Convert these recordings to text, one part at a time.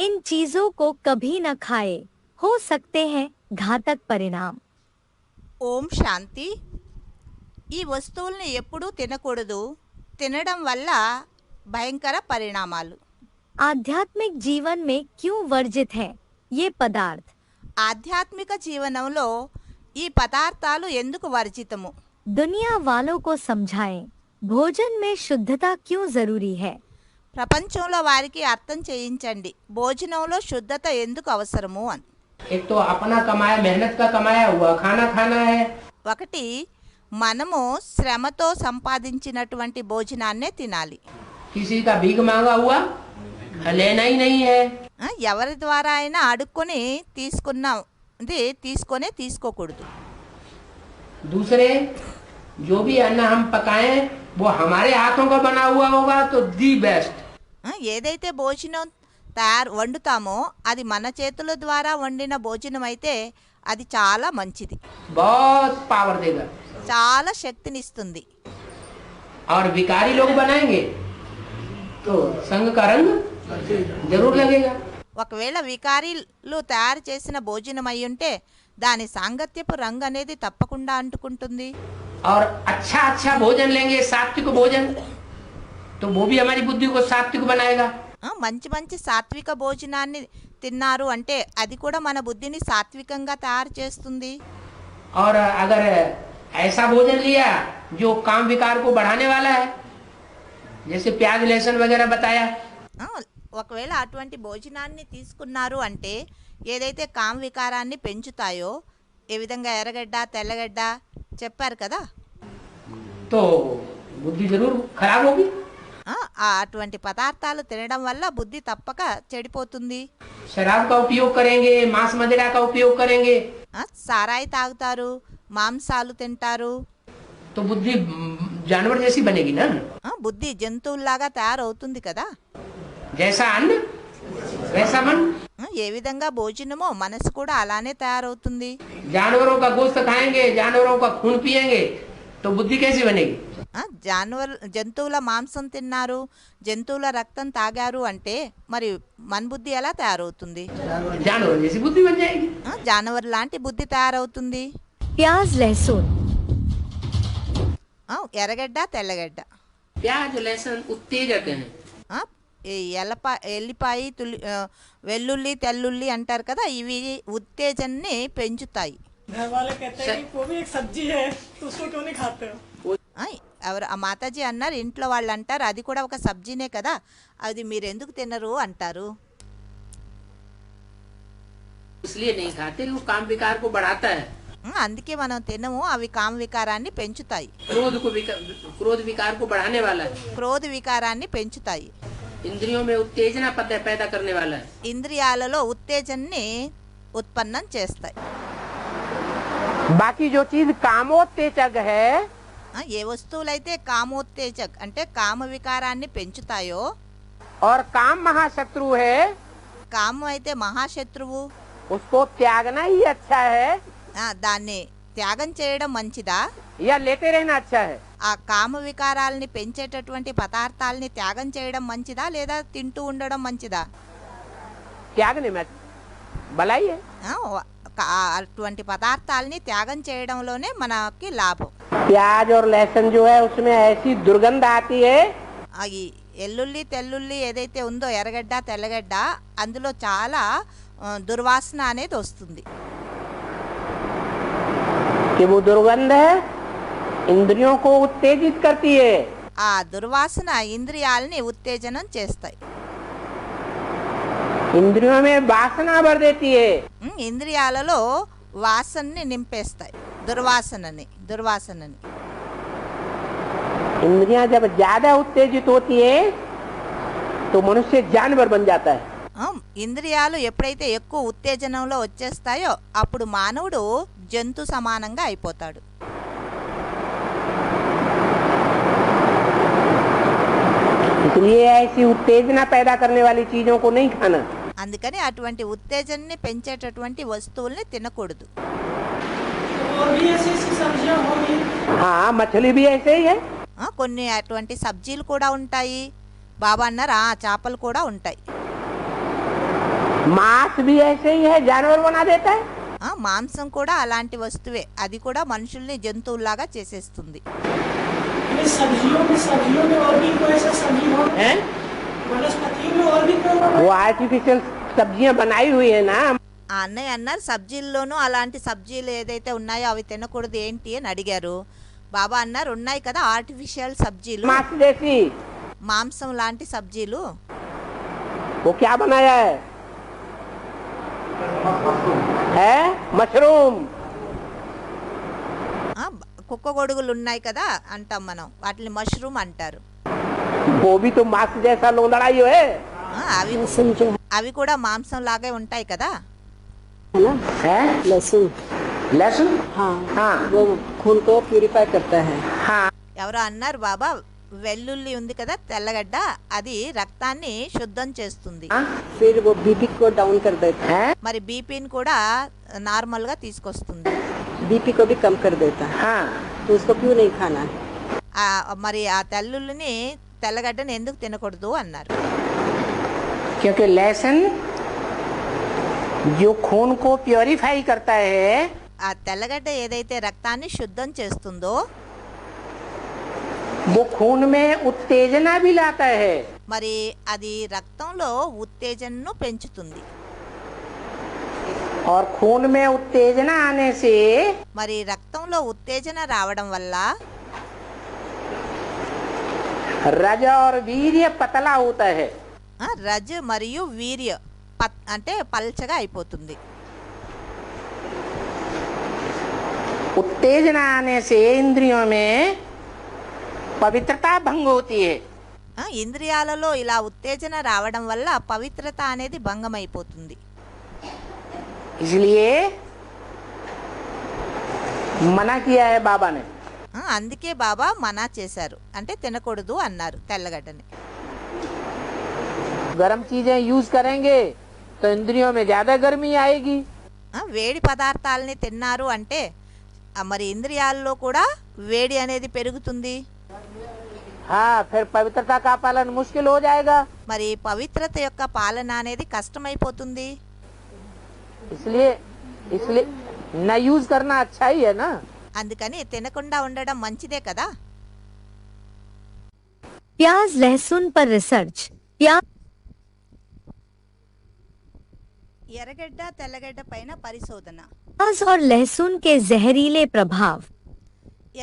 इन चीजों को कभी न खाए, हो सकते हैं घातक परिणाम। ఓం శాంతి. ఈ వస్తువుల్ని ఎప్పుడూ తినకూడదు. తినడం వల్ల భయంకర పరిణామాలు. आध्यात्मिक जीवन में क्यों वर्जित है ये पदार्थ? ఆధ్యాత్మిక జీవనంలో ఈ పదార్థాలు ఎందుకు వర్జితము? दुनिया वालों को समझाएं, भोजन में शुद्धता क्यों जरूरी है। ప్రపంచంలో వారికి అర్థం చేయించండి, భోజనంలో శుద్ధత ఎందుకు అవసరము అని. एक तो अपना कमाया, मेहनत का कमाया हुआ खाना खाना है। ఒకటి, మనము శ్రమతో సంపాదించినటువంటి భోజనాన్నే తినాలి. किसी का भीख मांगा हुआ लेना ही नहीं है। ఎవరి ద్వారా అయినా అడుక్కొని తీసుకోకూడదు. दूसरे जो भी अन्न हम पकाएं वो हमारे हाथों का बना हुआ होगा तो दी बेस्ट। ఏదైతే భోజనం వండుతామో అది మన చేతుల ద్వారా వండిన భోజనం అయితే అది చాలా మంచిది, बहुत पावर देगा। చాలా శక్తినిస్తుంది. और विकारी लोग बनाएंगे तो संग का रंग जरूर लगेगा। ఒకవేళ వికారీలు తయారు చేసిన భోజనం అయి ఉంటే దాని సాంగత్యపు రంగు అనేది తప్పకుండా అంటుకుంటుంది. और अच्छा अच्छा भोजन लेंगे, सात्विक भोजन, तो वो भी हमारी बुद्धि को सात्विक बनाएगा। మంచి మంచి సాత్విక భోజనాన్ని తిన్నారు అంటే అది కూడా మన బుద్ధిని సాత్వికంగా తయారు చేస్తుంది. और अगर ऐसा भोजन लिया जो काम विकार को बढ़ाने वाला है, जैसे प्याज लहसुन वगैरह बताया, ఒకవేళ అటువంటి భోజనాన్ని తీసుకున్నారు అంటే ఏదైతే కామ వికారాన్ని పెంచుతాయో, ఏ విధంగా ఎర్రగడ్డ తెల్లగడ్డ చెప్పారు కదా, तो बुद्धि जरूर खराब होगी। అటువంటి పదార్థాలు తినడం వల్ల బుద్ధి తప్పక చెడిపోతుంది. शराब का उपयोग करेंगे, मांस मदिरा का उपयोग करेंगे, సారాయి తాగుతారు, మాంసాలు తింటారు, तो बुद्धि जानवर जैसी बनेगी ना। బుద్ధి జంతువుల్లాగా తయారవుతుంది కదా. जैसा अन्न वैसा मन। ఏ విధంగా భోజనమో మనసు కూడా అలానే తయారవుతుంది. जानवरों का गोश्त खाएंगे, जानवरों का खून पिएंगे तो बुद्धि कैसी बनेगी। జంతువుల మాంసం తిన్నారు, జంతువుల రక్తం తాగారు అంటే మరి మన బుద్ధి ఎలా తయారవుతుంది? जानवर जैसी बुद्धि बन जाएगी। జానవర్ లాంటి బుద్ధి తయారవుతుంది. प्याज लहसुन, ఎర్రగడ్డ తెల్లగడ్డ, प्याज लहसुन उत्तेजक हैं। ఈ ఎల్లిపాయ వెల్లుల్లి తెల్లుల్లి అంటారు కదా, ఇవి ఉత్తేజాన్ని పెంచుతాయి. घर वाले कहते हैं कि वो भी एक सब्जी है तो उसको क्यों नहीं खाते हो। ఎవరు ఆ మాతాజీ అన్నారు, ఇంట్లో వాళ్ళు అంటారు అది కూడా ఒక సబ్జీనే కదా, అది మీరు ఎందుకు తినరు అంటారు. इसलिए नहीं खाते, वो काम विकार को बढ़ाता है। అందుకే మనం తినము, అవి కామ వికారాన్ని పెంచుతాయి. क्रोध विकार को बढ़ाने वाला है। క్రోధ వికారాన్ని పెంచుతాయి. इंद्रियों में उत्तेजना पैदा करने वाला है। ఇంద్రియాలలో ఉత్తేజాన్ని ఉత్పన్నం చేస్తాయి. बाकी जो चीज कामोत्तेजक है, ఏ వస్తువులైతే కామోత్తేజక్ అంటే కామ వికారాన్ని పెంచుతాయో, और काम महाशत्रु है, కామం అయితే మహాశత్రువు, उसको त्यागना ही अच्छा है దాన్ని త్యాగం చేయడం మంచిదా, या लेते रहना अच्छा है। ఆ కామ వికారాలని పెంచేటటువంటి పదార్థాలని త్యాగం చేయడం మంచిదా లేదా తింటూ ఉండడం మంచిదా? त्यागने में भलाई है। అటువంటి పదార్థాలని త్యాగం చేయడంలోనే మనకి లాభం. प्याज और लहसुन जो है उसमें ऐसी दुर्गंध आती है, ఈ ఎల్లుల్లి తెల్లుల్లి ఏదైతే ఉందో ఎర్రగడ్డ తెల్లగడ్డ అందులో చాలా దుర్వాసన అనేది వస్తుంది. कि वो दुर्गंध है इंद्रियों को उत्तेजित करती है। ఆ దుర్వాసన ఇంద్రియాలని ఉత్తేజనం చేస్తాయి, इंद्रियों में वासना भर देती है। ఇంద్రియాలలో వాసనని నింపేస్తాయి, దుర్వాసనని. इंद्रियां जब ज्यादा उत्तेजित होती है तो मनुष्य जानवर बन जाता है। ఇంద్రియాలు ఎప్పుడైతే ఎక్కువ ఉత్తేజనంలో వచ్చేస్తాయో అప్పుడు మానవుడు జంతు సమానంగా అయిపోతాడు. इसलिए ऐसी उत्तेजना पैदा करने वाली चीजों को नहीं खाना। అందుకని అటువంటి ఉత్తేజాన్ని పెంచేటటువంటి వస్తువుల్ని తినకూడదు. और भी ऐसी ऐसी सब्जियां होंगी। हाँ, मछली भी ऐसे ही है। కొన్ని అటువంటి సబ్జీలు కూడా ఉంటాయి. బాబా అన్నారు చేపలు కూడా ఉంటాయి. मांस भी ऐसे ही है, जानवर बना देता है। మాంసం కూడా అలాంటి వస్తువే, అది కూడా మనుషుల్ని జంతువుల్లాగా చేసేస్తుంది. ये सब्जियों में और भी कोई ऐसा सब्जी हो, हैं? वनस्पतियों में और भी कोई वो आर्टिफिशियल सब्जियां बनाई हुई है ना। ఆ అన్నయ్య అన్నారు సబ్జీల్లోనూ అలాంటి సబ్జీలు ఏదైతే ఉన్నాయో అవి తినకూడదు ఏంటి అని అడిగారు. బాబా అన్నారు ఉన్నాయి కదా ఆర్టిఫిషియల్ సబ్జీలు, मांस जैसी మాంసం లాంటి సబ్జీలు. वो क्या बनाया है मशरूम। కుక్క గొడుగులు ఉన్నాయి కదా అంటాం మనం, వాటిని మష్రూమ్ అంటారు. वो भी तो मांस जैसा लोंदड़ा ही है। అవి అవి కూడా మాంసం లాగే ఉంటాయి కదా. है ना, है लहसुन। लहसुन। हाँ हाँ वो खून को प्यूरिफाई करता है। हाँ ఎవరో అన్నారు బాబా వెల్లుల్లి ఉంది కదా తెల్లగడ్డ, అది రక్తాన్ని శుద్ధం చేస్తుంది. हाँ फिर वो बीपी को डाउन कर देता है మరి బీపీని కూడా నార్మల్ గా తీసుకొస్తుంది. है, बीपी को भी कम कर देता है। हाँ तो उसको क्यों नहीं खाना है? మరి ఆ తెల్లుల్లిని తెల్లగడ్డని ఎందుకు తినకూడదు అన్నారు. क्योंकि लहसुन जो खून को प्योरीफाई करता है, ఆ తెల్లగడ్డ ఏదైతే రక్తాన్ని శుద్ధం చేస్తుందో वो खून में उत्तेजना भी लाता है। మరి అది రక్తంలో ఉత్తేజనను పెంచుతుంది. और खून में उत्तेजना आने से మరి రక్తంలో ఉత్తేజన రావడం వల్ల रज और वीर्य पतला होता है। రజ్ మరియు వీర్య అంటే పల్చగా అయిపోతుంది. उत्तेजना आने से इंद्रियों में पवित्रता भंग होती है। ఇంద్రియాలలో ఇలా ఉత్తేజన రావడం వల్ల పవిత్రత అనేది భంగమైపోతుంది. इसलिए मना किया है बाबा ने। అందుకే బాబా మనా చేశారు, అంటే తినకూడదు అన్నారు తెల్లగడ్డని. गर्म चीजें यूज करेंगे तो इंद्रियों में ज्यादा गर्मी आएगी। వేడి పదార్థాలని తిన్నారు అంటే మరి ఇంద్రియాల్లో కూడా వేడి అనేది పెరుగుతుంది. हाँ फिर पवित्रता का पालन मुश्किल हो जाएगा। మరి పవిత్రత యొక్క పాలన అనేది కష్టమైపోతుంది. इसलिए इसलिए न यूज करना अच्छा ही है ना। అందుకని తినకుండా ఉండడం మంచిదే కదా. प्याज लहसुन पर रिसर्च। प्याज ఎర్రగడ్డ తెల్లగడ్డ పైన పరిశోధన. और लहसुन के जहरीले प्रभाव।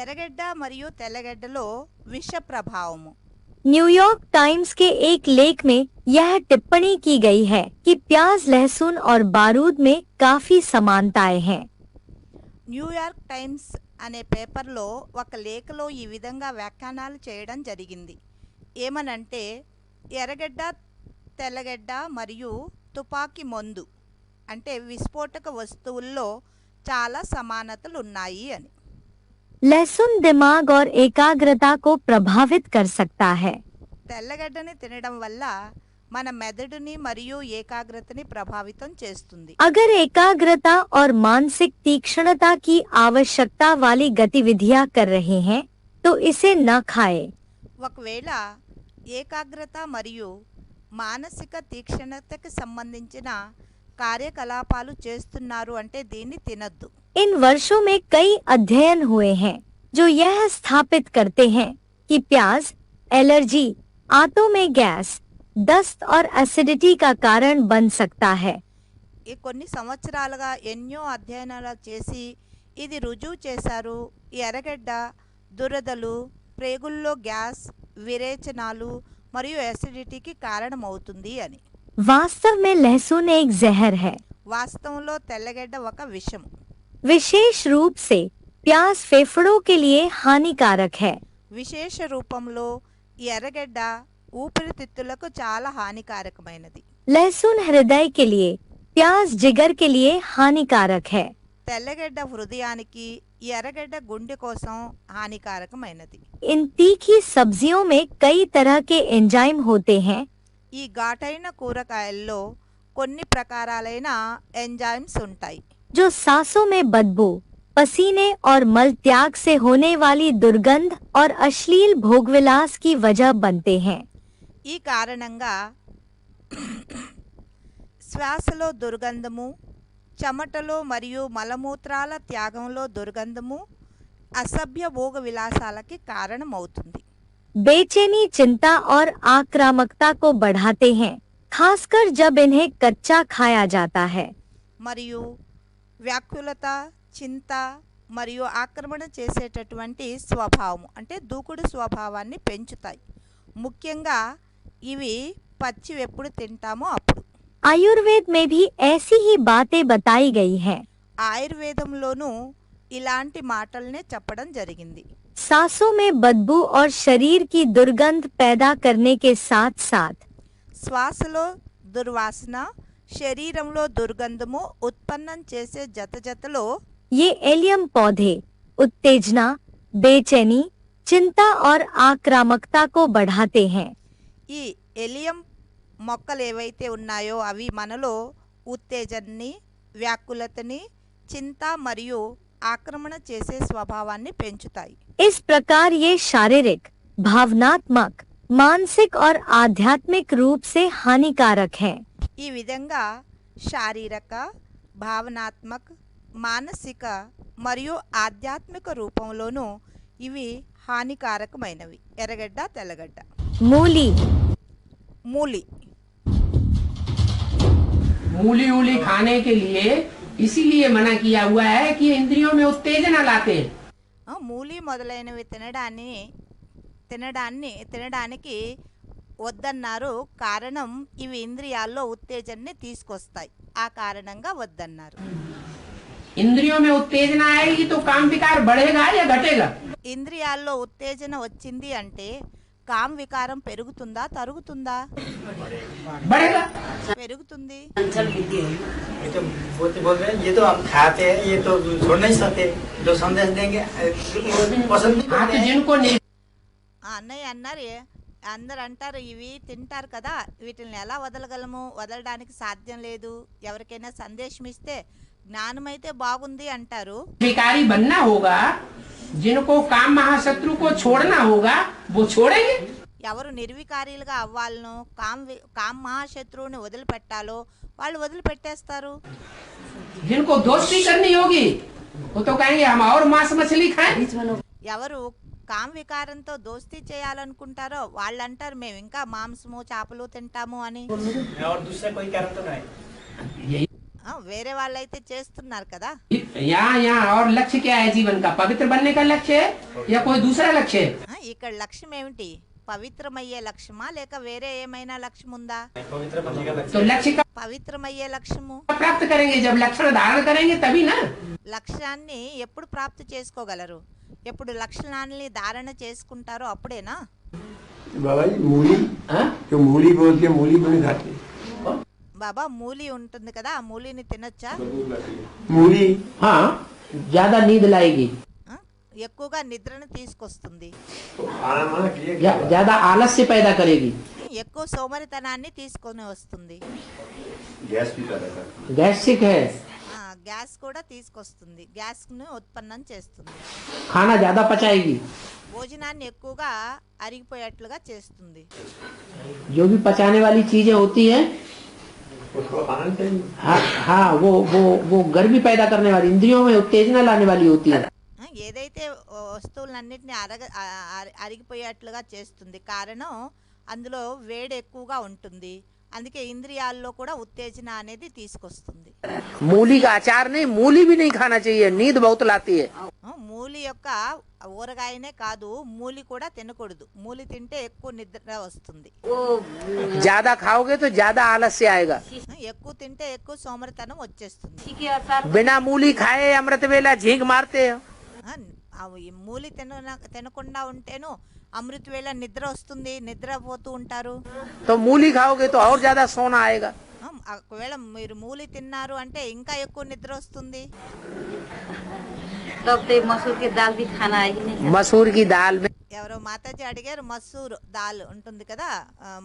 ఎర్రగడ్డ మరియు తెల్లగడ్డలో విష ప్రభావము. न्यूयॉर्क टाइम्स के एक लेख में यह टिप्पणी की गई है कि प्याज लहसुन और बारूद में काफी समानताएं हैं। న్యూయార్క్ టైమ్స్ అనే పేపర్లో ఒక లేఖలో ఈ విధంగా వ్యాఖ్యానాలు చేయడం జరిగింది. ఏమనంటే ఎర్రగడ్డ తెల్లగడ్డ మరియు తుపాకీ మందు అంటే విస్ఫోటక వస్తువుల్లో చాలా సమానతలు ఉన్నాయి అని. लहसुन दिमाग और एकाग्रता को प्रभावित कर सकता है। తెల్లగడ్డని తినడం వల్ల మన మెదడుని మరియు ఏకాగ్రతని ప్రభావితం చేస్తుంది. अगर एकाग्रता और मानसिक तीक्ष्णता की आवश्यकता वाली गतिविधियां कर रहे हैं तो इसे न खाएं। ఒకవేళ ఏకాగ్రత మరియు మానసిక తీక్షణతకి సంబంధించిన కార్యకలాపాలు చేస్తున్నారు అంటే దీన్ని తినద్దు. इन वर्षों में कई अध्ययन हुए हैं जो यह स्थापित करते हैं कि प्याज एलर्जी, आंतों में गैस, दस्त और एसिडिटी का कारण बन सकता है। ఈ కొన్ని సంవత్సరాలుగా ఎన్నో అధ్యయనాలు చేసి ఇది రుజువు చేశారు. ఈ ఎర్రగడ్డ దురదలు, ప్రేగుల్లో గ్యాస్, విరేచనాలు మరియు ఎసిడిటీకి కారణమవుతుంది అని. वास्तव में लहसुन एक जहर है। వాస్తవంలో తెల్లగడ్డ ఒక విషం. विशेष रूप से प्याज फेफड़ों के लिए हानिकारक है। విశేష రూపంలో ఈ ఎర్రగడ్డ ఊపిరితిత్తులకు చాలా హానికారకమైనది. लहसुन हृदय के लिए, प्याज जिगर के लिए हानिकारक है। తెల్లగడ్డ హృదయానికి, ఈ ఎర్రగడ్డ గుండె కోసం హానికారకమైనది. इन तीखी सब्जियों में कई तरह के एंजाइम होते हैं ఈ ఘాటైన కూరగాయల్లో కొన్ని ప్రకారాలైన ఎంజైమ్స్ ఉంటాయి. जो सांसों में बदबू, पसीने और मल त्याग से होने वाली दुर्गंध और अश्लील भोगविलास की वजह बनते हैं। ఈ కారణంగా శ్వాసలో దుర్గంధము, చెమటలో మరియు మలమూత్రాల త్యాగంలో దుర్గంధము అసభ్య భోగ విలాసాలకి కారణమవుతుంది. बेचैनी चिंता और आक्रामकता को बढ़ाते हैं, खासकर जब इन्हें कच्चा खाया जाता है। మరియు వ్యాకులత, చింత మరియు ఆక్రమణ చేసేటటువంటి స్వభావం అంటే దూకుడు స్వభావాన్ని పెంచుతాయి. ముఖ్యంగా ఇవి పచ్చి ఎప్పుడు తింటామో అప్పుడు. आयुर्वेद में भी ऐसी ही बातें बताई गई हैं। ఆయుర్వేదంలోనూ ఇలాంటి మాటల్నే చెప్పడం జరిగింది. सांसों में बदबू और शरीर की दुर्गंध पैदा करने के साथ साथ శ్వాసలో దుర్వాసన, శరీరంలో దుర్గంధము ఉత్పన్నం చేసే జతలో ये एलियम पौधे उत्तेजना, बेचैनी, चिंता और आक्रामकता को बढ़ाते हैं। ఈ ఎలియం మొక్కలు ఏవైతే ఉన్నాయో అవి మనలో ఉత్తేజాన్ని, వ్యాకులతని, చింత మరియు ఆక్రమణ చేసే స్వభావాన్ని పెంచుతాయి. इस प्रकार ये शारीरिक, भावनात्मक, मानसिक और आध्यात्मिक रूप से हानिकारक हैं। ఈ విధంగా శారీరక, భావనాత్మక, మానసిక మరియు ఆధ్యాత్మిక రూపంలోనూ ఇవి హానికారకమైనవి. ఎర్రగడ్డ, తెల్లగడ్డ. मूली మూలి मूली उली खाने के लिए इसीलिए मना किया हुआ है कि ये इंद्रियों में उत्तेजना लाते हैं। మూలి మొదలైనవి తినడానికి వద్దన్నారు. కారణం ఇవి ఇంద్రియాల్లో ఉత్తేజాన్ని తీసుకొస్తాయి. ఆ కారణంగా వద్దన్నారు. इंद्रियों में उत्तेजना आएगी तो काम विकार बढ़ेगा या घटेगा? ఇంద్రియాల్లో ఉత్తేజన వచ్చింది అంటే కామ వికారం పెరుగుతుందా, తరుగుతుందా? बढ़ेगा। పెరుగుతుంది. ये तो बोल रहे हैं, ये तो हम खाते हैं, ये तो छोड़ नहीं सकते, जो संदेश देंगे पसंद नहीं हाँ, करते तो हैं। जिनको ఆ అన్నయ్య అన్నారు, అందరు అంటారు ఇవి తింటారు కదా, వీటిని ఎలా వదలగలము, వదలడానికి సాధ్యం లేదు. ఎవరికైనా సందేశం ఇస్తే జ్ఞానమైతే బాగుంది అంటారు. विकारी बनना होगा, जिनको काम महाशत्रु को छोड़ना होगा वो छोड़ेंगे। ఎవరు నిర్వికారీలుగా అవ్వాలనో, కామ మహాశత్రువుని వదిలిపెట్టాలో వాళ్ళు వదిలిపెట్టేస్తారు. जिनको दोस्ती करनी होगी वो तो कहेंगे हम और मांस मछली खाएं। ఎవరు కామ వికారంతో దోస్తీ చేయాలనుకుంటారో వాళ్ళు అంటారు మేము ఇంకా మాంసము, చేపలు తింటాము అని. और दूसरा कोई कारण तो नहीं। यही వేరే వాళ్ళైతే చేస్తున్నారు కదా. यहाँ और लक्ष्य क्या है जीवन का? पवित्र बनने का लक्ष्य है या कोई दूसरा लक्ष्य है? ఇక్కడ లక్ష్యం ఏమిటి? పవిత్రమయ్యే లక్ష్యమా లేక వేరే ఏమైనా లక్ష్యం ఉందా? पवित्र बनने का लक्ष्य। तो लक्ष्य का పవిత్రమయ్యే లక్ష్యము प्राप्त करेंगे जब लक्षण धारण करेंगे तभी ना। లక్ష్యాన్ని ఎప్పుడు ప్రాప్తి చేసుకోగలరు? ఎప్పుడు లక్షణాన్ని ధారణ చేసుకుంటారో అప్పుడేనా? बाबा जी मूली, हाँ? जो मूली बोलते हैं मूली को नहीं खाते। బాబా మూలి ఉంటుంది కదా, ఆ మూలిని తినొచ్చా? मूली हाँ, ज्यादा नींद लाएगी, ఆ? ఎక్కువగా నిద్రను తీసుకొస్తుంది, तो खाना माना किए ज्यादा आलस्य पैदा करेगी, ఎక్కువ సోమరితనాన్ని తీసుకొని వస్తుంది, गैस भी पैदा करती गैस्ट्रिक है, గ్యాస్ కూడా తీసుకొస్తుంది, గ్యాస్ను ఉత్పన్నం చేస్తుంది, खाना ज्यादा पचाएगी, భోజనాన్ని ఎక్కువగా అరిగిపోయేట్లుగా చేస్తుంది. जो भी पचाने वाली चीजें होती है उसको खाना चाहिए। हाँ हाँ वो गर्मी पैदा करने वाली, इंद्रियों में उत्तेजना लाने वाली होती है। ఏదైతే వస్తువులన్నిటిని అరిగిపోయేట్లుగా చేస్తుంది, కారణం అందులో వేడి ఎక్కువగా ఉంటుంది, అందుకే ఇంద్రియాల్లో కూడా ఉత్తేజన అనేది తీసుకొస్తుంది. मूली का अचार नहीं, मूली भी नहीं खाना चाहिए, नींद बहुत लाती है। మూలి యొక్క ఊరగాయనే కాదు, మూలి కూడా తినకూడదు. మూలి తింటే ఎక్కువ నిద్ర వస్తుంది, ज्यादा खाओगे तो ज्यादा आलस्य आएगा। ఎక్కువ తింటే ఎక్కువ సోమరితనం వచ్చేస్తుంది. बिना मूली खाए अमृत वेला झींक मारते हो। ఈ మూలి తినకుండా ఉంటేను అమృత వేళ నిద్ర వస్తుంది, నిద్రపోతూ ఉంటారు. तो मूली खाओगे तो और ज्यादा सोना आएगा। ఒకవేళ మీరు మూలి తిన్నారు అంటే ఇంకా ఎక్కువ నిద్ర వస్తుంది. तब तो मसूर की दाल भी खाना है ही नहीं। मसूर की दाल में ఎవరో మాతాజీ అడిగారు, మసూర్ దాల్ ఉంటుంది కదా,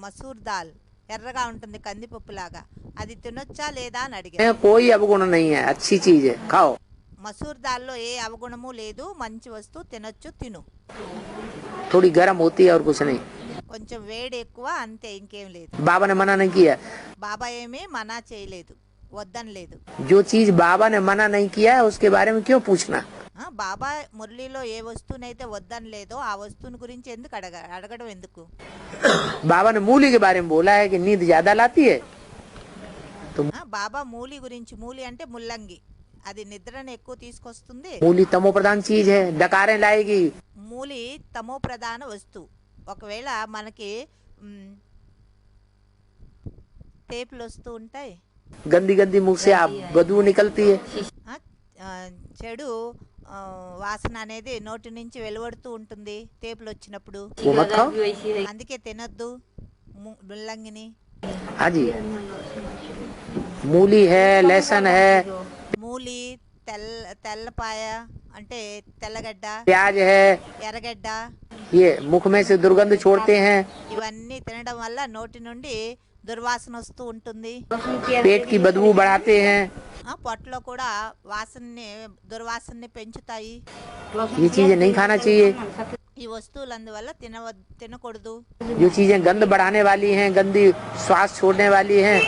మసూర్ దాల్ ఎర్రగా ఉంటుంది కందిపప్పు లాగా, అది తినొచ్చా లేదా అని అడిగారు. कोई अवगुण नहीं है, अच्छी चीज है, खाओ। మసూర్ దాల్లో ఏ అవగుణము లేదు, మంచి వస్తువు, తినొచ్చు, తిను. थोड़ी गर्म होती है और कुछ नहीं। కొంచెం వేడి ఎక్కువ అంతే, ఇంకేం లేదు. बाबा ने मना नहीं किया। బాబా ఏమీ మనా చేయలేదు, వద్దనలేదు. जो चीज बाबा ने मना नहीं किया है उसके बारे में क्यों पूछना। బాబా మురళిలో ఏ వస్తువునైతే వద్దనలేదో ఆ వస్తువుని గురించి ఎందుకు అడగడం ఎందుకు? बाबा ने मूली के बारे में बोला है कि नींद ज्यादा लाती है। బాబా మూలి గురించి, మూలి అంటే ముల్లంగి, అది నిద్రను ఎక్కువ తీసుకొస్తుంది. मूली तमो प्रधान चीज है, डकारें लाएगी। మూలి తమో ప్రధాన వస్తువు. ఒకవేళ మనకి తేపులు వస్తూ ఉంటాయి, गंदी गंदी मुंह से आप बदबू निकलती है। చెడు వాసన అనేది నోటి నుంచి వెలువడుతూ ఉంటుంది తేపులు వచ్చినప్పుడు. वो मत खाओ। वैसी है। అందుకే తినొద్దు ముల్లంగిని. हाँ जी, मूली है, लहसुन है, మూలి, తెల్లపాయ అంటే తెల్లగడ్డ, प्याज है, ఎర్రగడ్డ, ये मुख में से दुर्गंध छोड़ते हैं, ఇవన్నీ తినడం వల్ల నోటి నుండి దుర్వాసన వస్తూ ఉంటుంది. पेट की बदबू बढ़ाते हैं। పొట్టలో కూడా వాసనని, దుర్వాసనని పెంచుతాయి. ये चीजें नहीं खाना चाहिए। ఈ వస్తువులు అందువల్ల తినకూడదు. जो चीजें गंध बढ़ाने वाली हैं, गंदी श्वास छोड़ने वाली हैं,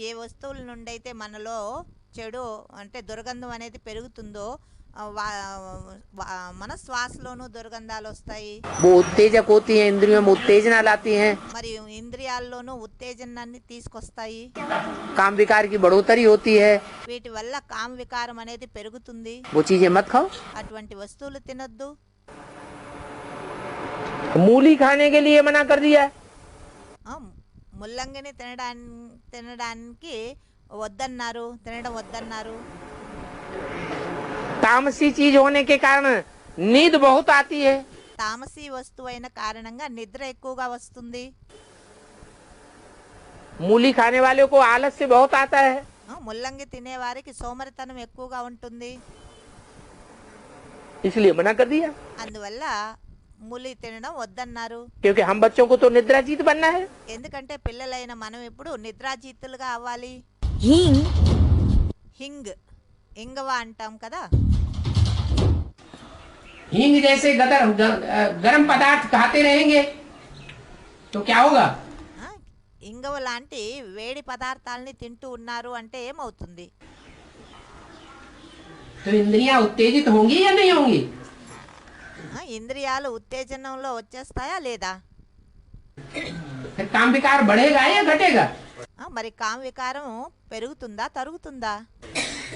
ఏ వస్తువుల నుండి అయితే మనలో చెడు అంటే దుర్గంధం అనేది పెరుగుతుందో మన శ్వాసలోనూ దుర్గంధాలు వస్తాయి. वो उत्तेजक होती हैं, इंद्रियों में उत्तेजना लाती हैं, మరియు ఇంద్రియాల్లోనూ ఉత్తేజనాన్ని తీసుకొస్తాయి. काम विकार की बढ़ोतरी होती है। వీటి వల్ల కామ వికారం అనేది పెరుగుతుంది. वो चीजें मत खाओ। అటువంటి వస్తువులు తినొద్దు. मूली खाने के लिए मना कर दिया। ముల్లంగిని తినడానికి వద్దన్నారు, తినడం వద్దన్నారు. तामसी चीज होने के कारण नींद बहुत आती है। తామసీ వస్తువు అయిన కారణంగా నిద్ర ఎక్కువగా వస్తుంది. मूली खाने वाले को आलस्य बहुत आता है। ముల్లంగి తినే వారికి సోమరితనం ఎక్కువగా ఉంటుంది. इसलिए मना कर दिया, అందువల్ల మూలి తినడం వద్దన్నారు. क्योंकि हम बच्चों को तो निद्राजीत बनना है। ఎందుకంటే పిల్లలైన మనం ఇప్పుడు నిద్రాజీతులుగా అవ్వాలి. हींग హింగ్, ఇంగవ అంటాం కదా. हींग जैसे गर्म पदार्थ खाते रहेंगे तो क्या होगा। ఇంగవ లాంటి వేడి పదార్థాలని తింటూ ఉన్నారు అంటే ఏమవుతుంది? तो इंद्रियां उत्तेजित होंगी या नहीं होंगी। ఇంద్రియాలు ఉత్తేజనంలో వచ్చేస్తాయా లేదా? फिर काम विकार बढ़ेगा या घटेगा। మరి కామ వికారం పెరుగుతుందా తరుగుతుందా?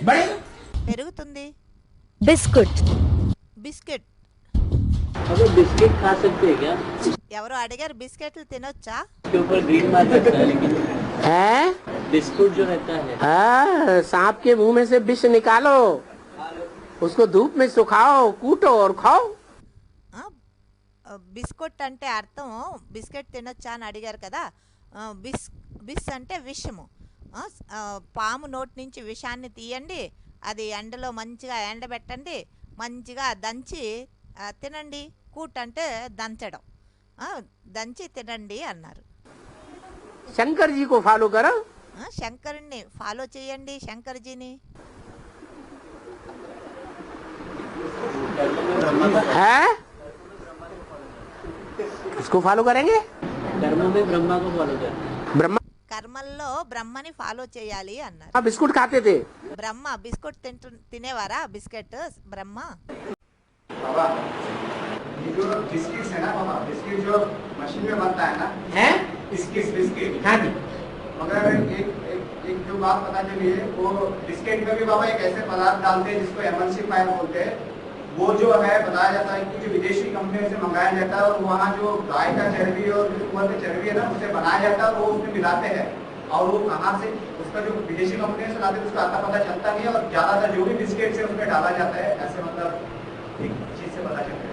बढ़ेगा। పెరుగుతుంది. बिस्कुट బిస్కెట్, अगर बिस्किट खा सकते हैं क्या? ఎవరో అడిగారు బిస్కెట్లు తినొచ్చా? इसके ऊपर ग्रीन मार्क रहता है, लेकिन है बिस्कुट जो रहता है सांप के मुंह में से विष निकालो, उसको धूप में सुखाओ, कूटो और खाओ। బిస్కెట్ అంటే అర్థం బిస్కెట్ తినొచ్చా అని అడిగారు కదా. బిస్ అంటే విషము. పాము నోటి నుంచి విషాన్ని తీయండి, అది ఎండలో మంచిగా ఎండబెట్టండి, మంచిగా దంచి తినండి. కూట్ అంటే దంచడం, దంచి తినండి అన్నారు. शंकर जी को फॉलो करो। శంకరుణ్ణి ఫాలో చేయండి, శంకర్జీని. है उसको फॉलो करेंगे। कर्मों में ब्रह्मा को फॉलो करना है। ब्रह्मा కర్మల్లో బ్రహ్మని ఫాలో చేయాలి అన్నారు. बिस्कुट खाते थे। బ్రహ్మ బిస్కెట్ తినేవారా? బిస్కెట్ బ్రహ్మ. बाबा ये जो बिस्किट है ना बाबा, बिस्किट जो मशीन में बनता है ना, है बिस्किट हाँ जी। मगर एक जो बात पता चली है, वो बिस्किट में भी बाबा एक ऐसे पदार्थ डालते हैं जिसको एमल्सिफायर बोलते हैं। वो जो है बताया जाता है कि जो विदेशी कंपनियों से मंगाया जाता है और वहाँ जो गाय का चर्बी और सुअर की चर्बी है ना, उसे बनाया जाता है और वो उसमें मिलाते हैं। और वो कहाँ से उसका जो विदेशी कंपनियों से लाते हैं उसका आता पता चलता नहीं है, और ज्यादातर जो भी बिस्किट से उसमें डाला जाता है, ऐसे मतलब एक चीज से पता चलता है।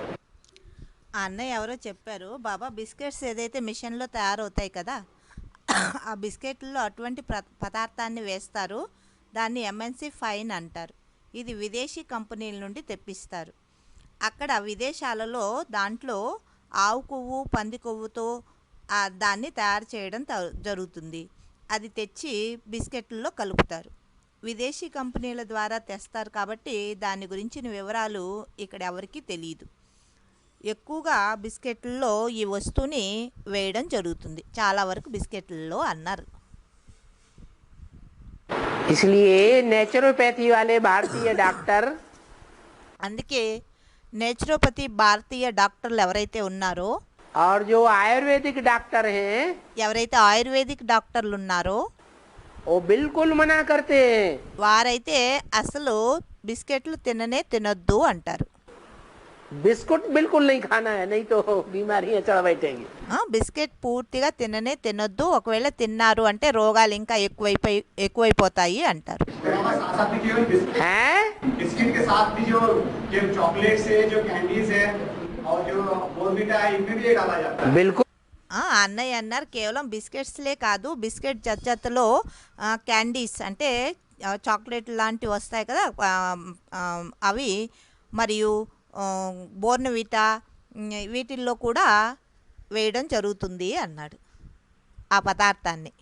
ఆ అన్నయ్య ఎవరో చెప్పారు, బాబా బిస్కెట్స్ ఏదైతే మిషన్లో తయారవుతాయి కదా, ఆ బిస్కెట్లో అటువంటి పదార్థాన్ని వేస్తారు, దాన్ని ఎంఎన్సి ఫైన్ అంటారు. ఇది విదేశీ కంపెనీల నుండి తెప్పిస్తారు. అక్కడ విదేశాలలో దాంట్లో ఆవు కొవ్వు, పంది కొవ్వుతో దాన్ని తయారు చేయడం జరుగుతుంది. అది తెచ్చి బిస్కెట్లలో కలుపుతారు. విదేశీ కంపెనీల ద్వారా తెస్తారు కాబట్టి దాని గురించిన వివరాలు ఇక్కడ ఎవరికీ తెలియదు. ఎక్కువగా బిస్కెట్లలో ఈ వస్తువుని వేయడం జరుగుతుంది, చాలా వరకు బిస్కెట్లలో అన్నారు. इसलिए नेचुरोपैथी वाले भारतीय डॉक्टर అందుకే నేచురోపతి భారతీయ డాక్టర్లు ఎవరైతే ఉన్నారో, और जो आयुर्वेदिक डॉक्टर हैं ఎవరైతే ఆయుర్వేదిక్ డాక్టర్లు ఉన్నారో वो बिल्कुल मना करते हैं। వారైతే అసలు బిస్కెట్లు తినొద్దు అంటారు. बिस्कुट बिल्कुल नहीं खाना है, नहीं तो बीमारियां चढ़ बैठेंगी। బిస్కెట్ పూర్తిగా తినొద్దు, ఒకవేళ తిన్నారు అంటే రోగాలు ఇంకా ఎక్కువైపోతాయి అంటారు. हैं बिस्किट के साथ भी जो चॉकलेट्स है, जो कैंडीज है और जो बोर्नविटा है, इनमें भी ये डाला जाता है। बिल्कुल అన్నయ్య అన్నారు కేవలం బిస్కెట్స్లే కాదు, బిస్కెట్ జత్తలో క్యాండీస్ అంటే చాక్లెట్ లాంటివి వస్తాయి కదా, అవి మరియు బోర్నవిటా వీటిల్లో కూడా వేయడం జరుగుతుంది అన్నాడు ఆ పదార్థాన్ని.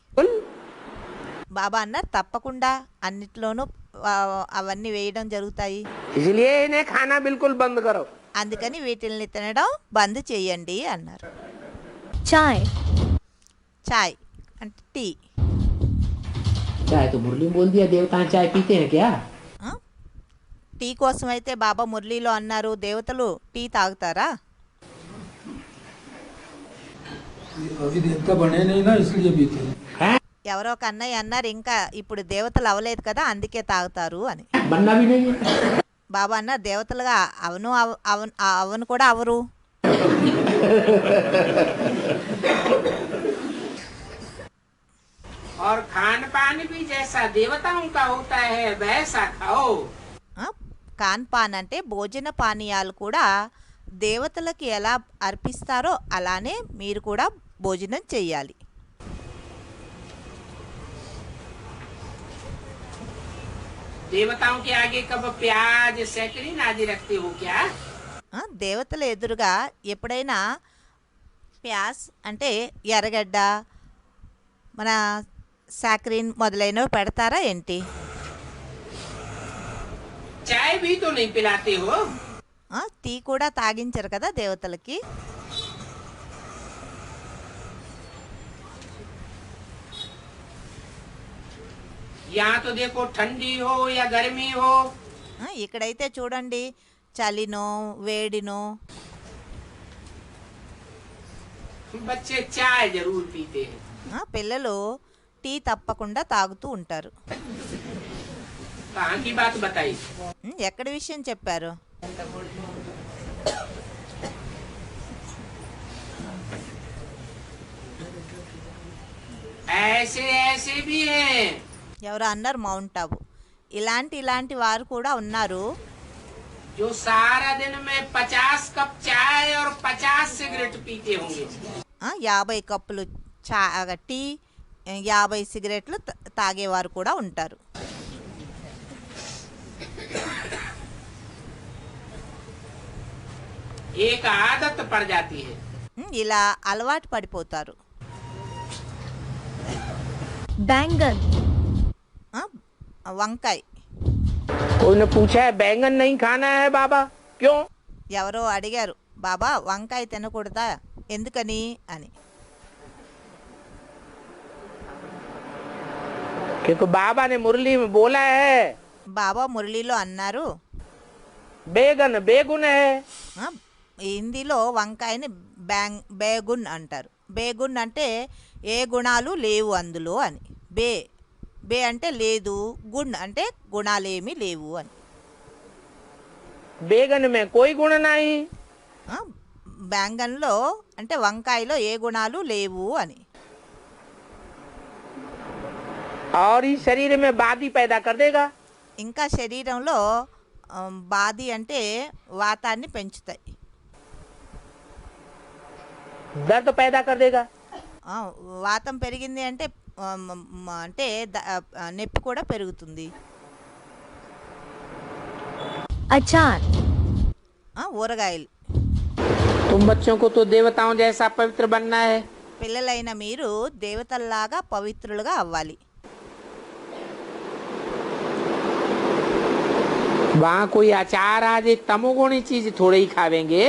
బాబా అన్నారు తప్పకుండా అన్నిట్లోనూ అవన్నీ వేయడం జరుగుతాయి, इसलिए इन्हें खाना बिल्कुल बंद करो। అందుకని వీటిల్ని తినడం బంద్ చేయండి అన్నారు. चाय, చాయ్ అంటే టీ. चाय तो मुरली बोल दिया, देवता चाय पीते हैं क्या? టీ కోసం అయితే బాబా మురళీలో అన్నారు దేవతలు టీ తాగుతారా? अभी देवता बने नहीं ना, इसलिए पीते हैं। ఎవరో ఒక అన్నయ్య అన్నారు ఇంకా ఇప్పుడు దేవతలు అవ్వలేదు కదా అందుకే తాగుతారు అని. बनना भी नहीं है। బాబా అన్నారు దేవతలుగా అవను కూడా అవరు. और खान पान भी जैसा देवताओं का होता है वैसा खाओ। కాన్ పాన్ అంటే భోజన పానీయాలు కూడా దేవతలకి ఎలా అర్పిస్తారో అలానే మీరు కూడా భోజనం చెయ్యాలి. देवताओं के आगे कब प्याज सैकरीन आदि रखते हो क्या? దేవతల ఎదురుగా ఎప్పుడైనా ప్యాస్ అంటే ఎర్రగడ్డ మన సాక్రీన్ మొదలైనవి పెడతారా ఏంటి? चाय भी तो नहीं पिलाते हो। టీ కూడా తాగించరు కదా దేవతలకి. यहाँ तो देखो ठंडी हो या गर्मी हो, ఇక్కడైతే చూడండి చలినో వేడినో बच्चे चाय जरूर पीते हैं। పిల్లలు టీ తప్పకుండా తాగుతూ ఉంటారు. कहाँ की बात बताई? ఎక్కడి విషయం చెప్పారు? ऐसे ऐसे भी हैं ఎవరు అన్నారు మౌంట్ ఆబు. ఇలాంటి వారు కూడా ఉన్నారు जो सारा दिन में 50 कप चाय और 50 सिगरेट पीते होंगे। 50 కప్పులు టీ 50 సిగరెట్లు తాగేవారు కూడా ఉంటారు. एक आदत पड़ जाती है। ఇలా అలవాటు పడిపోతారు. बैंगन, వంకాయ. कोई ने पूछा है बैंगन नहीं खाना है बाबा, क्यों? ఎవరో అడిగారు బాబా వంకాయ తినకూడదా ఎందుకని అని. क्योंकि बाबा ने मुरली में बोला है బాబా మురళిలో అన్నారు बेगन बेगुन है। హిందీలో వంకాయని బేగున్ అంటారు. బేగున్ అంటే ఏ గుణాలు లేవు అందులో అని. బే అంటే లేదు, గుణ్ అంటే గుణాలేమీ లేవు అని. बेगन में कोई गुण नहीं। బ్యాంగన్లో అంటే వంకాయలో ఏ గుణాలు లేవు అని. और ही शरीर में बादी पैदा कर देगा। ఇంకా శరీరంలో బాధి అంటే వాతాన్ని పెంచుతాయి, दर्द पैदा कर देगा। వాతం పెరిగింది అంటే అంటే నొప్పి కూడా పెరుగుతుంది. अचार, ఊరగాయలు. तुम बच्चों को तो देवताओं जैसा पवित्र बनना है। పిల్లలైన మీరు దేవతల్లాగా పవిత్రులుగా అవ్వాలి. वहाँ कोई अचार आदि तमोगुणी चीज थोड़े ही खावेंगे।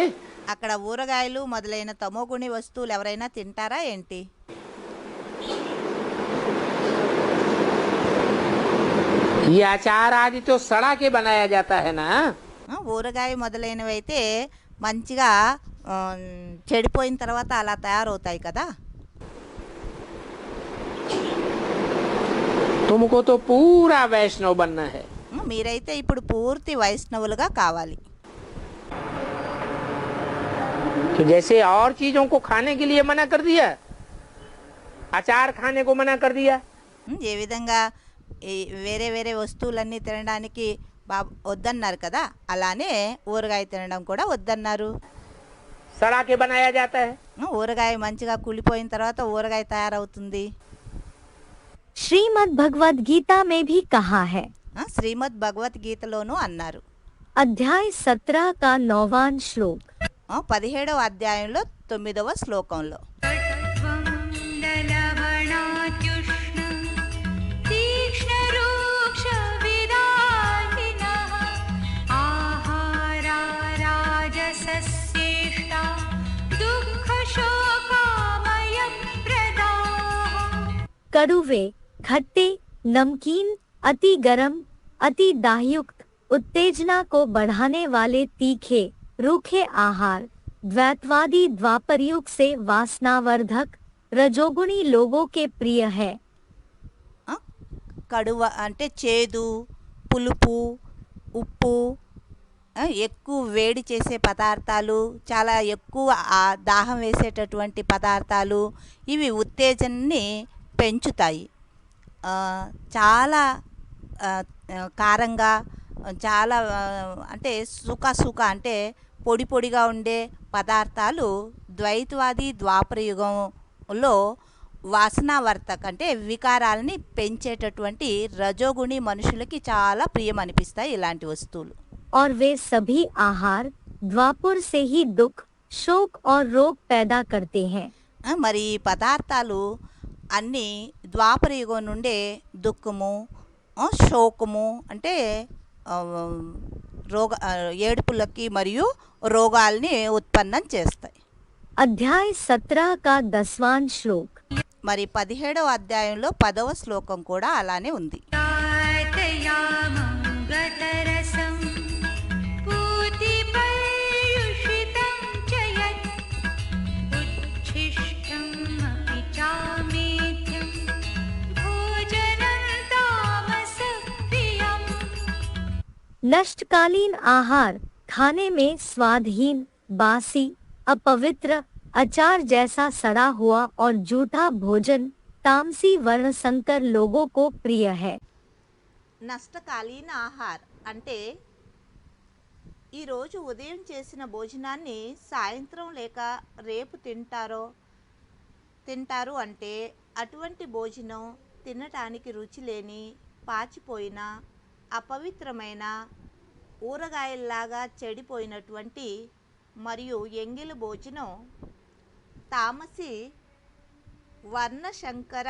అక్కడ ఊరగాయలు మొదలైన తమోగుణి వస్తువులు ఎవరైనా తింటారా ఏంటి? ये अचार आदि तो सड़ा के बनाया जाता है ना। ఊరగాయ మొదలైనవి అయితే మంచిగా చెడిపోయిన తర్వాత అలా తయారవుతాయి కదా. तुमको तो पूरा वैष्णव बनना है। మీరైతే ఇప్పుడు పూర్తి వైష్ణవులుగా కావాలి. तो जैसे और चीजों को खाने के लिए मना कर दिया, अचार खाने को मना कर दिया, ఏ విధంగా ఈ వేరే వేరే వస్తువులన్నీ తినడానికి వద్దన్నారు కదా, అలానే ఊరగాయ తినడం కూడా వద్దన్నారు. सड़ा के बनाया जाता है। ఊరగాయ మంచిగా కుళ్ళిపోయిన తర్వాత ఊరగాయ తయారవుతుంది. श्रीमद् भगवद गीता में भी कहा है, శ్రీమద్ భగవద్గీతలోనూ అన్నారు. अध्याय 17 का 9वां श्लोक, 17వ అధ్యాయంలో 9వ శ్లోకంలో कड़वे, खट्टे, नमकीन, अति गरम, अति दाहयुक्त, उत्तेजना को बढ़ाने वाले तीखे, रूखे आहार द्वैतवादी द्वापरयुग से वासनावर्धक रजोगुणी लोगों के प्रिय है. కడువ అంటే చేదు, పులుపు, ఉప్పు, ఎక్కువ వేడి చేసే పదార్థాలు, చాలా ఎక్కువ దాహం వేసేటటువంటి పదార్థాలు, ఇవి ఉత్తేజాన్ని పెంచుతాయి. చాలా కారంగా, చాలా అంటే సుఖ అంటే పొడి పొడిగా ఉండే పదార్థాలు ద్వైతవాది ద్వాపర యుగంలో వాసనావర్తక అంటే వికారాలని పెంచేటటువంటి రజోగుణి మనుషులకి చాలా ప్రియం అనిపిస్తాయి ఇలాంటి వస్తువులు. और वे सभी आहार द्वापर से ही दुख, शोक और रोग पैदा करते हैं. మరి ఈ పదార్థాలు అన్నీ ద్వాపర యుగం నుండే దుఃఖము, శోకము అంటే ఏడుపులకి మరియు రోగాల్ని ఉత్పన్నం చేస్తాయి. अध्याय 17 का 10वां श्लोक, మరి 17వ అధ్యాయంలో 10వ శ్లోకం కూడా అలానే ఉంది. नष्टकालीन आहार खाने में स्वादहीन, बासी, अपवित्र, अचार जैसा सड़ा हुआ और जूठा भोजन तामसी वर्ण संकर लोगों को प्रिय है. నష్టకాలీన ఆహార్ అంటే ఈరోజు ఉదయం చేసిన భోజనాన్ని సాయంత్రం లేక రేపు తింటారు అంటే అటువంటి భోజనం తినటానికి రుచి లేని, పాచిపోయిన, అపవిత్రమైన, ఊరగాయల్లాగా చెడిపోయినటువంటి మరియు ఎంగిలి భోజనం తామసి వర్ణశంకర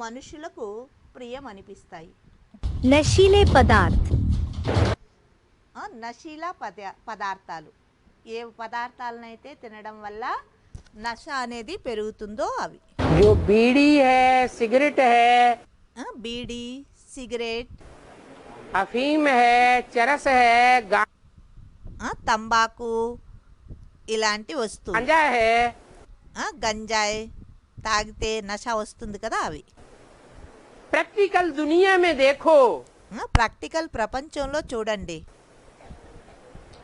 మనుషులకు ప్రియమనిపిస్తాయి. नशीले पदार्थ, నశీల పదార్థాలు ఏ పదార్థాలనైతే తినడం వల్ల నశ అనేది పెరుగుతుందో అవి. जो बीड़ी है, सिगरेट है, బీడీ, సిగరెట్, अफीम है, चरस है, తంబాకు ఇలాంటి వస్తువులు, गांजा है, గంజాయి తాగితే నశ వస్తుంది కదా అవి. प्रैक्टिकल दुनिया में देखो ప్రాక్టికల్ ప్రపంచంలో చూడండి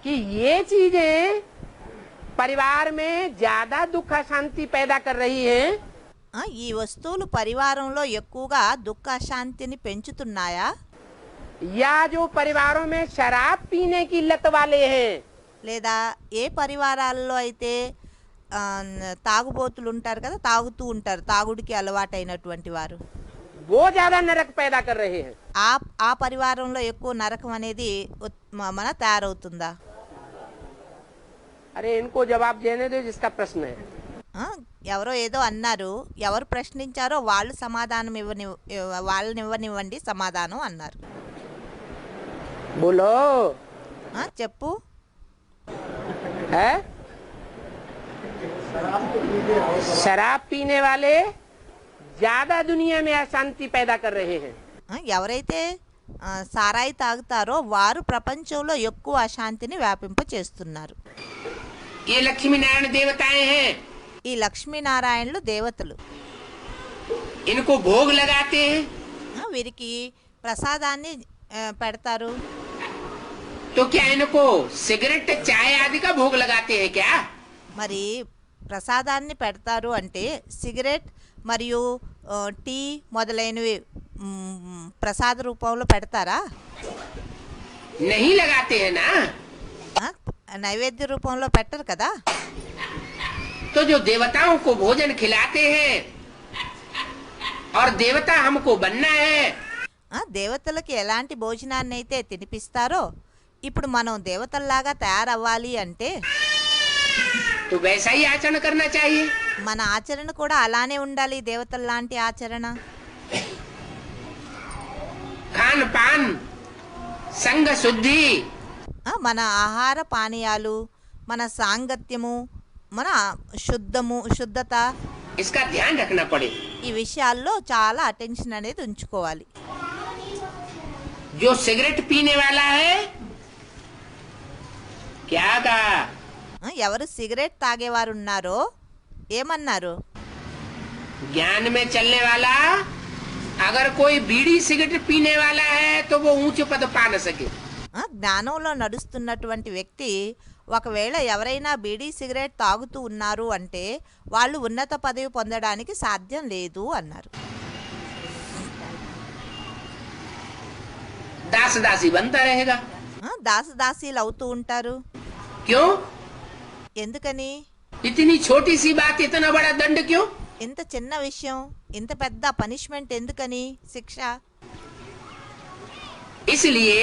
कि ये चीजें परिवार में ज्यादा दुख अशांति पैदा कर रही हैं, ఈ వస్తువులు పరివారంలో ఎక్కువగా దుఃఖ శాంతిని పెంచుతున్నాయా, या जो परिवारों में शराब पीने की लत वाले हैं, లేదా ఏ పరివారాల్లో అయితే తాగుబోతులు ఉంటారు కదా, తాగుతూ ఉంటారు, తాగుడికి అలవాటైనటువంటి వారు, वो ज्यादा नरक पैदा कर रहे हैं. ఆ పరివారంలో ఎక్కువ నరకం అనేది మన తయారవుతుందా? अरे इनको जवाब देने दो जिसका प्रश्न है. ఎవరో ఏదో అన్నారు, ఎవరు ప్రశ్నించారో వాళ్ళు సమాధానం వాళ్ళనివ్వనివ్వండి సమాధానం అన్నారు. बोलो చెప్పు. है शराब पीने वाले ज्यादा दुनिया में अशांति पैदा कर रहे हैं। ఎవరైతే సారాయి తాగుతారో వారు ప్రపంచంలో ఎక్కువ అశాంతిని వ్యాపింప చేస్తున్నారు. ये लक्ष्मी नारायण देवताएं हैं, ఈ లక్ష్మీనారాయణులు దేవతలు. इनको भोग लगाते हैं వీరికి ప్రసాదాన్ని పెడతారు. तो क्या इनको सिगरेट चाय आदि का भोग लगाते हैं क्या? మరి ప్రసాదాన్ని పెడతారు అంటే సిగరెట్ మరియు టీ మొదలైనవి ప్రసాద రూపంలో పెడతారా? नहीं लगाते हैं ना। నైవేద్య రూపంలో పెట్టరు కదా. तो जो देवताओं को भोजन खिलाते हैं और देवता हमको बनना है, దేవతలకి ఎలాంటి భోజనాన్ని అయితే తినిపిస్తారో ఇప్పుడు మనం దేవతల్లాగా తయారవ్వాలి అంటే तो वैसा ही आचरण करना चाहिए। మన ఆచరణ కూడా అలానే ఉండాలి, దేవతల్లాంటి ఆచరణ. खान पान संग शुद्धि, మన ఆహార పానీయాలు, మన సాంగత్యము, మన శుద్ధత, इसका ध्यान रखना पड़े। ఈ విషయాల్లో చాలా అటెన్షన్ అనేది ఉంచుకోవాలి. जो सिगरेट पीने वाला है, क्या कहा? ఎవరు సిగరెట్ తాగేవారు ఉన్నారో ఏమన్నారు? ज्ञान में चलने वाला, अगर कोई बीड़ी सिगरेट पीने वाला है तो वो ऊंच पद पा न सके। జ్ఞానంలో నడుస్తున్నటువంటి వ్యక్తి ఒకవేళ ఎవరైనా బీడీ సిగరెట్ తాగుతూ ఉన్నారు అంటే వాళ్ళు ఉన్నత పదవి పొందడానికి సాధ్యం లేదు అన్నారు. दास दासी बनता रहेगा। దాసదాసీలు అవుతూ ఉంటారు. क्यों? ఎందుకని? इतनी छोटी सी बात इतना बड़ा दंड क्यों? ఇంత చిన్న విషయం ఇంత పెద్ద పనిష్మెంట్ ఎందుకని, శిక్ష? इसलिए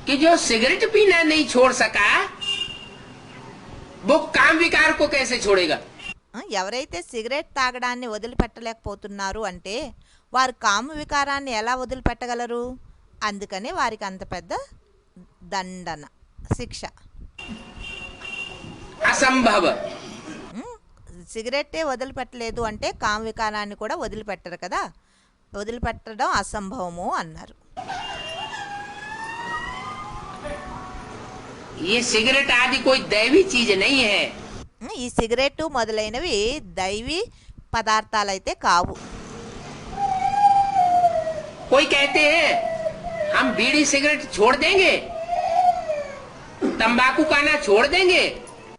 कि जो सिगरेट पीना नहीं छोड़ सका वो काम विकार को कैसे छोड़ेगा? ఎవరైతే సిగరెట్ తాగడాన్ని వదిలిపెట్టలేకపోతున్నారు అంటే వారు కామ వికారాన్ని ఎలా వదిలిపెట్టగలరు? అందుకని వారికి అంత పెద్ద దండన, శిక్ష. असंभव। సిగరెట్టే వదిలిపెట్టలేదు అంటే కామ వికారాన్ని కూడా వదిలిపెట్టరు కదా, వదిలిపెట్టడం అసంభవము అన్నారు. ये सिगरेट आदि कोई दैवी चीज नहीं है। ఈ సిగరెట్ మొదలైనవి దైవీ పదార్థాలైతే కావు. कोई कहते हैं हम बीड़ी सिगरेट छोड़ देंगे, तंबाकू खाना छोड़ देंगे।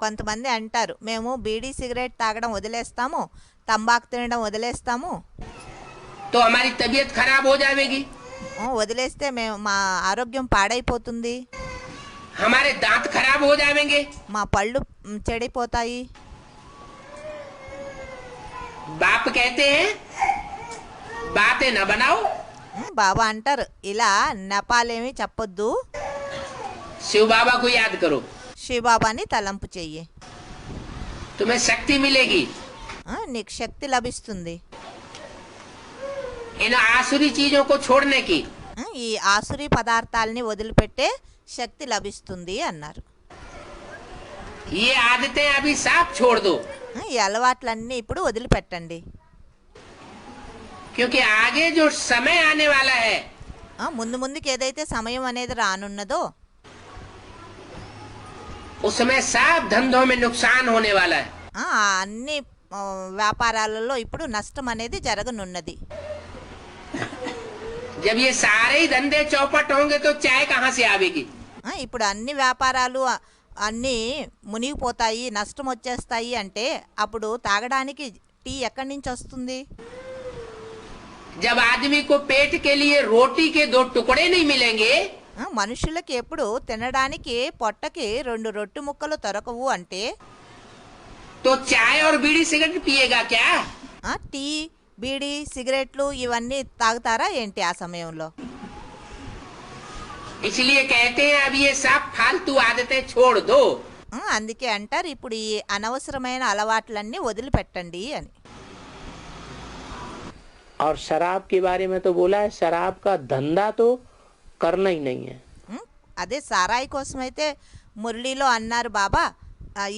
కొంతమంది అంటారు మేము బీడీ సిగరెట్ తాగడం వదిలేస్తాము, తంబాకు తినడం వదిలేస్తాము, तो हमारी तबीयत खराब हो जाएगी, వదిలేస్తే మేము మా ఆరోగ్యం పాడైపోతుంది, हमारे दांत खराब हो जाएंगे, మా పళ్ళు చెడిపోతాయి. बाप कहते हैं बातें न बनाओ, బాబా అంటారు ఇలా నెపాలేమి చెప్పొద్దు, शिव बाबा को याद करो, శివబాబాని తలంపు చెయ్యి, तुम्हें शक्ति मिलेगी। నీకు శక్తి లభిస్తుంది. इन आसुरी चीजों को छोड़ने की। ఈ ఆసురీ పదార్థాలని వదిలిపెట్టే శక్తి లభిస్తుంది అన్నారు. ये आदतें अभी साफ छोड़ दो, ఈ అలవాట్లన్నీ ఇప్పుడు వదిలిపెట్టండి. क्योंकि आगे जो समय आने वाला है ముందు ముందుకు ఏదైతే సమయం అనేది రానున్నదో उसमें साफ धंधों में नुकसान होने वाला है। అన్ని వ్యాపారాలలో ఇప్పుడు నష్టం అనేది జరగనున్నది. जब ये सारे ही धंधे चौपट होंगे तो चाय कहाँ से आवेगी? ఇప్పుడు అన్ని వ్యాపారాలు అన్నీ మునిగిపోతాయి, నష్టం వచ్చేస్తాయి అంటే అప్పుడు తాగడానికి టీ ఎక్కడి నుంచి వస్తుంది? जब आदमी को पेट के लिए रोटी के 2 टुकड़े नहीं मिलेंगे, మనుషులకి ఎప్పుడు తినడానికి పొట్టకి 2 రొట్టె ముక్కలు దొరకవు అంటే तो चाय और बीड़ी सिगरेट पिएगा क्या? టీ, బీడీ, సిగరెట్లు ఇవన్నీ తాగుతారా ఏంటి ఆ సమయంలో? इसलिए कहते हैं अब ये सब फालतू आदतें छोड़ दो। అందుకే అంటారు ఇప్పుడు ఈ అనవసరమైన అలవాట్లన్నీ వదిలిపెట్టండి అని. और शराब के बारे में तो बोला है शराब का धंधा तो करना ही नहीं है। అదే సారాయి కోసం అయితే మురళీలో అన్నారు బాబా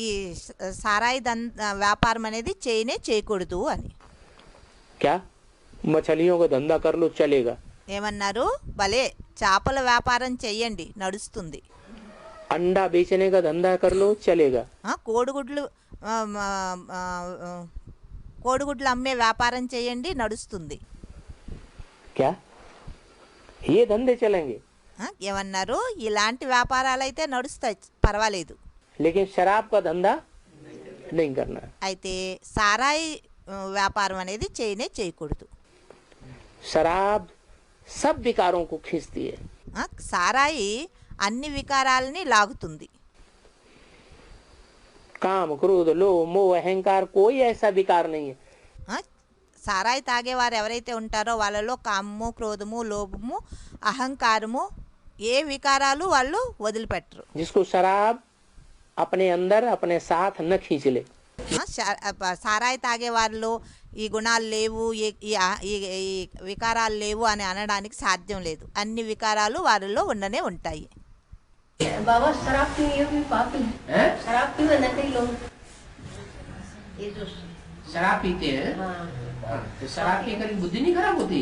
ఈ సారాయి వ్యాపారం అనేది చేయకూడదు అని. क्या मछलियों का धंधा कर लो चलेगा? ఏమన్నారు? భలే చేపల వ్యాపారం చెయ్యండి నడుస్తుంది. अंडा बेचने का धंधा कर लो चलेगा? కోడిగుడ్లు కోడిగుడ్లు అమ్మే వ్యాపారం చేయండి నడుస్తుంది. क्या ये धंधे चलेंगे? ఏమన్నారు? ఇలాంటి వ్యాపారాలు అయితే నడుస్తాయి, పర్వాలేదు. लेकिन शराब का धंधा नहीं करना. అయితే సారాయి వ్యాపారం అనేది చేయకూడదు. शराब सब विकारों को खींचती है. సారాయి అన్ని వికారాలని లాగుతుంది. काम क्रोध लोभ मोह अहंकार कोई ऐसा विकार नहीं है. సారాయి తాగేవారు ఎవరైతే ఉంటారో వాళ్ళలో కామము క్రోధము లోభము అహంకారము ఏ వికారాలు వాళ్ళు వదిలిపెట్టరు. जिसको शराब अपने अंदर अपने साथ न खींच ले. సారాయి తాగే వారిలో ఈ గుణాలు లేవు, ఈ వికారాలు లేవు అని అనడానికి సాధ్యం లేదు. అన్ని వికారాలు వారిలో ఉండనే ఉంటాయి. बाबा शराब पी ये भी पापी है। शराब पी ना कई लोग ये जो शराब पीते हैं. तो शराब पीकर बुद्धि नहीं खराब होती?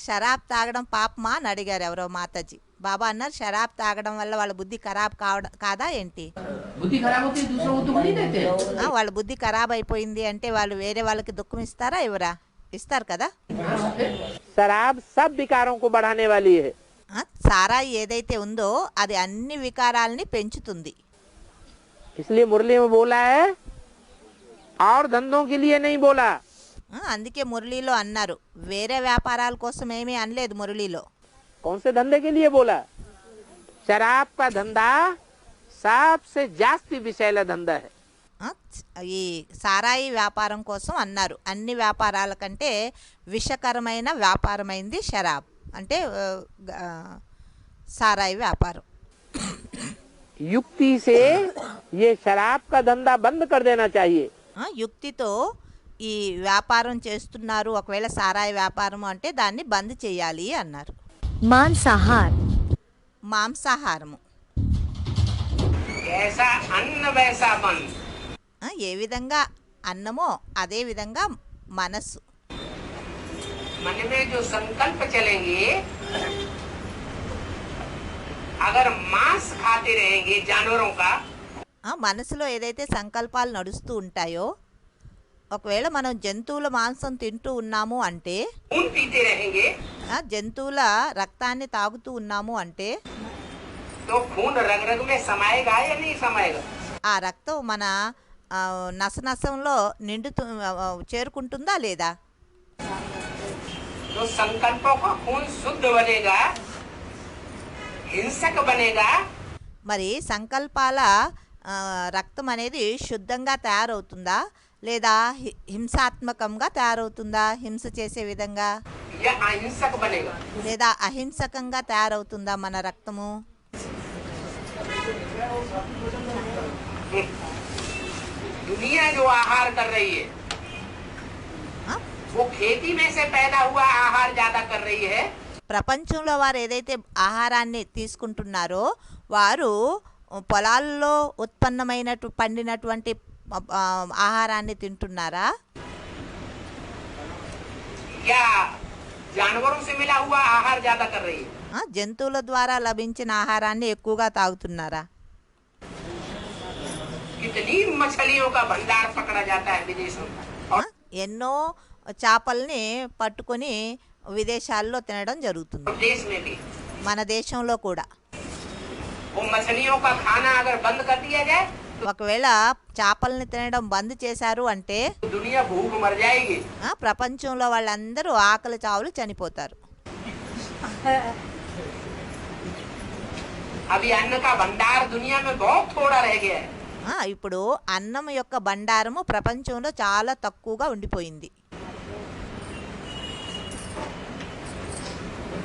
షరాబ్ తాగడం పాపమా అని అడిగారు ఎవరో మాతాజీ. బాబా అన్నారు షరాబ్ తాగడం వల్ల వాళ్ళ బుద్ధి ఖరాబ్ కాదా ఏంటి? बुद्धि खराब होती है दूसरों को दुख नहीं देते. వాళ్ళ బుద్ధి ఖరాబ్ అయిపోయింది అంటే వాళ్ళు వేరే వాళ్ళకి దుఃఖం ఇస్తారా? ఎవరా ఇస్తారు కదా. शराब सब विकारों को बढ़ाने वाली है. సారాయి ఏదైతే ఉందో అది అన్ని వికారాలని పెంచుతుంది. इसलिए मुरली में बोला है और धंधों के लिए नहीं बोला. అందుకే మురళీలో అన్నారు, వేరే వ్యాపారాల కోసం ఏమీ అనలేదు మురళీలో. कौन से धंधे के लिए बोला? शराब का धंधा सबसे जास्ती विषैला धंधा है. ఈ సారాయి వ్యాపారం కోసం అన్నారు. అన్ని వ్యాపారాల కంటే విషకరమైన వ్యాపారమైంది షరాబ్ అంటే సారాయి వ్యాపారం. युक्ति से ये शराब का धंधा बंद कर देना चाहिए. యుక్తితో ఈ వ్యాపారం చేస్తున్నారు, ఒకవేళ సారాయి వ్యాపారం అంటే దాన్ని బంద్ చేయాలి అన్నారు. మాంసాహారము ऐसा अन्न वैसा मन. ఏ విధంగా అన్నమో అదే విధంగా మనస్సు. मन में जो संकल्प चलेंगे, अगर मांस खाते रहेंगे जानवरों का, మనసులో ఏదైతే సంకల్పాలు నడుస్తూ ఉంటాయో, ఒకవేళ మనం జంతువుల మాంసం తింటూ ఉన్నాము అంటే, खून पीते रहेंगे, జంతువుల రక్తాన్ని తాగుతూ ఉన్నాము అంటే तो खून रग रग में समाएगा या नहीं समाएगा? ఆ రక్తం మన నసనసంలో చేరుకుంటుందా లేదా? तो संकल्पों का खून शुद्ध बनेगा, हिंसक बनेगा. మరి సంకల్పాల రక్తం అనేది శుద్ధంగా తయారవుతుందా లేదా హింసాత్మకంగా తయారవుతుందా? హింస చేసే విధంగా या अहिंसक बनेगा. లేదా అహింసకంగా తయారవుతుందా మన రక్తము? दुनिया जो आहार कर रही है, वो खेती में से पैदा हुआ आहार ज्यादा कर रही है. ప్రపంచంలో వారు ఏదైతే ఆహారాన్ని తీసుకుంటున్నారో వారు పొలాల్లో పండినటువంటి ఆహారాన్ని తింటున్నారా? या जानवरों से मिला हुआ आहार ज्यादा कर रही है. జంతువుల ద్వారా లభించిన ఆహారాన్ని ఎక్కువగా తాగుతున్నారా? कितनी मछलियों का भंडार पकड़ा जाता है विदेशों में. ఎన్నో చేపల్ని పట్టుకొని విదేశాల్లో తినడం జరుగుతుంది. देश में भी మన దేశంలో కూడా वो मछलियों का खाना अगर बंद कर दिया जाए, ఒకవేళ చేపల్ని తినడం బంద్ చేశారు అంటే दुनिया भूख मर जाएगी. ప్రపంచంలో వాళ్ళందరూ ఆకలి చావులు చనిపోతారు. अभी अन्न का भंडार दुनिया में बहुत थोड़ा रह गया है. ఇప్పుడు అన్నం యొక్క బండారము ప్రపంచంలో చాలా తక్కువగా ఉండిపోయింది.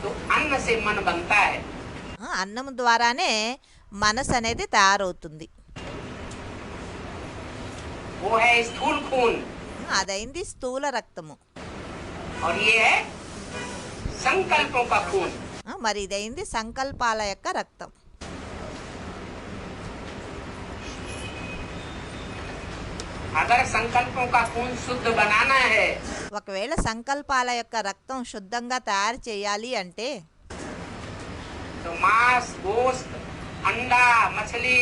तो अन्न से मन बनता है. అన్నం ద్వారానే మనసు అనేది తయారవుతుంది. वो है स्थूल खून అదైంది స్థూల రక్తము. और ये है संकल्पों का खून. మరి ఇదైంది సంకల్పాల యొక్క రక్తం. अगर संकल्पों का खून शुद्ध बनाना है ఒకవేళ సంకల్పాల యొక్క రక్తం శుద్ధంగా తయారు చేయాలి అంటే तो मांस गोश्त अंडा मछली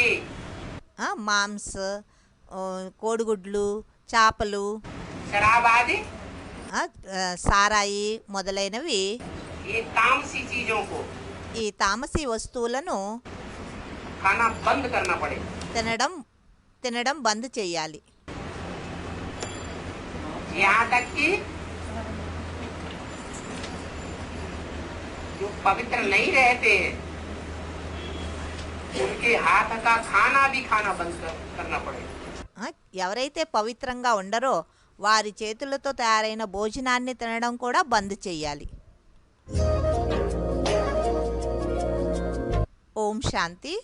మాంస్ కోడిగుడ్లు చేపలు शराब आदि సారాయి మొదలైనవి ये तामसी चीजों को ఈ తామసీ వస్తువులను खाना बंद करना पड़ेगा। తినడం బంద్ చేయాలి। यहाँ तक कि जो पवित्र नहीं रहते हैं उनके हाथ का खाना भी खाना बंद करना पड़ेगा। ఎవరైతే పవిత్రంగా ఉండరో వారి చేతులతో తయారైన భోజనాన్ని తినడం కూడా బంద్ చేయాలి। ఓం శాంతి।